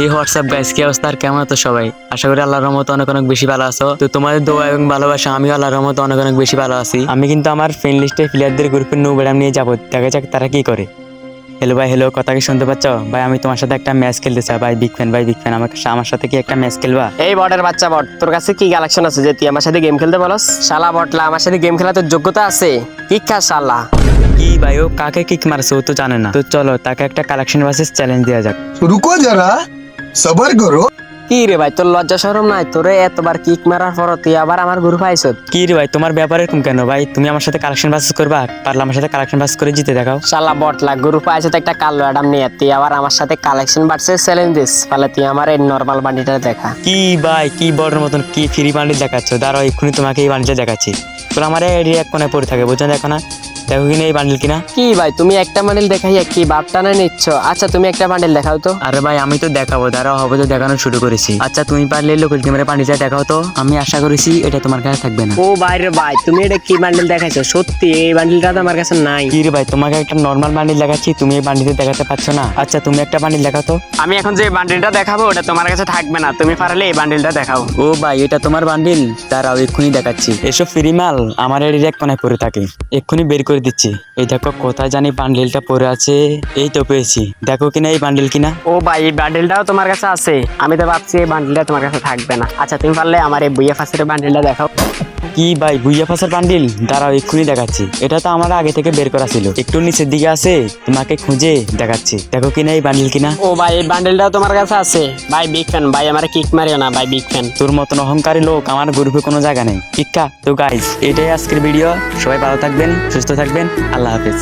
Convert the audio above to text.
এই WhatsApp guys, কি অবস্থা আর কেমন আছো সবাই? আশা করি আল্লাহর রহমতে অনেক অনেক বেশি ভালো আছো। তো তোমাদের দোয়া এবং ভালোবাসা আমিও আল্লাহর রহমতে অনেক অনেক বেশি ভালো আছি। আমি কিন্তু আমার ফ্রেন্ড লিস্টে প্লেয়ারদের গ্রুপের নো ব্যারাম নিয়ে যাবো, দেখা যাক তারা কি করে। হ্যালো ভাই, হ্যালো, কথা কি শুনতে পাচ্ছ? ভাই আমি তোমার সাথে একটা ম্যাচ খেলতে চাই ভাই, বিগ ফ্যান ভাই, বিগ ফ্যান। আমার সাথে কি একটা ম্যাচ খেলবা? এই বটের বাচ্চা বট, তোর কাছে কি কালেকশন আছে যে তুই আমার সাথে গেম খেলতে বলস? শালা বটলা, আমার সাথে গেম খেলা তোর যোগ্যতা আছে? কি খাস শালা? কি ভাই, ও কাকে কিক মারছে ও তো জানে না। তো চলো তাকে একটা কালেকশন ভার্সেস চ্যালেঞ্জ দেওয়া যাক। रुको जरा सबर करो। কি রে ভাই, তোর লজ্জা শরম নাই? তোরে এতবার কিক মারার পর তুই আবার আমার গ্রুপ আইছ? কি রে ভাই, তোমার ব্যাপার এরকম কেন ভাই? তুমি আমার সাথে কালেকশন ভার্সেস করবা, পারলে আমার সাথে কালেকশন ভার্সেস করে জিতে দেখাও। শালা বটলা, গ্রুপ আইছ তো একটা কালো অ্যাডাম নিয়ে, তুই আবার আমার সাথে কালেকশন বাড়ছে চ্যালেঞ্জ দিস? তাহলে তুই আমার এই নরমাল বান্ডিটা দেখা। কি ভাই, কি বড়ের মতন কি ফ্রি বান্ডিল দেখাচ্ছ? দাঁড়াও এক্ষুনি তোমাকে এই বান্ডিলটা দেখাচ্ছি। তোর আমার এই এক কোনায় পড়ে থাকে, বুঝছো? দেখো না, দেখো কিনা এই বান্ডিল কিনা। কি ভাই, তুমি একটা বান্ডিল দেখাইয়া কি বাপ টানা নিচ্ছ? আচ্ছা তুমি একটা বান্ডিল দেখাও তো। আরে ভাই আমি তো দেখাবো, দাঁড়াও, হবে তো দেখানো শুরু করেছি। আচ্ছা তুমি পারলে লোকাল টিমের বান্ডিলটা দেখাও তো, আমি আশা করেছি এটা তোমার কাছে থাকবে না। ও ভাই রে ভাই, তুমি এটা কি বান্ডিল দেখাইছো? সত্যি এই বান্ডিলটা তো আমার কাছে নাই। কি রে ভাই, তোমাকে একটা নর্মাল বান্ডিল দেখাচ্ছি, তুমি এই বান্ডিলটা দেখাতে পারছো না? আচ্ছা তুমি একটা বান্ডিল দেখাও তো। আমি এখন যে বান্ডিলটা দেখাবো ওটা তোমার কাছে থাকবে না, তুমি পারলে এই বান্ডিলটা দেখাও। ও ভাই, এটা তোমার বান্ডিল? দাঁড়াও এক্ষুনি দেখাচ্ছি। এসব ফ্রি মাল আমার এর এক কোনায় পড়ে থাকে, এক্ষুনি বের করে দিচ্ছি। এই দেখো কোথায় জানি বান্ডিলটা পড়ে আছে, এই তো পেয়েছি। দেখো কিনা এই বান্ডিল কিনা। ও ভাই, এই বান্ডিলটাও তোমার কাছে আছে? আমি তো ভাবছি এই বান্ডিলটা তোমার কাছে থাকবে না। আচ্ছা তুমি পারলে আমার এই বুইয়া ফাঁসের বান্ডিলটা দেখাও। কি ভাই, ভুইয়া ফাঁসার বান্ডিল? দাঁড়াও এক্ষুনি দেখাচ্ছি। এটা তো আমার আগে থেকে বের করা ছিল, একটু নিচের দিকে আছে, তোমাকে খুঁজে দেখাচ্ছি। দেখো কিনা এই বান্ডিল কিনা। ও ভাই, এই বান্ডিলটাও তোমার কাছে আছে? ভাই বিগ ফ্যান ভাই, আমার কিক মারিও না ভাই, বিগ ফ্যান। তোর মতন অহংকারী লোক আমার গ্রুপে কোনো জায়গা নেই, ঠিকা? তো গাইজ, এটাই আজকের ভিডিও। সবাই ভালো থাকবেন, সুস্থ থাকবেন, আল্লাহ হাফেজ।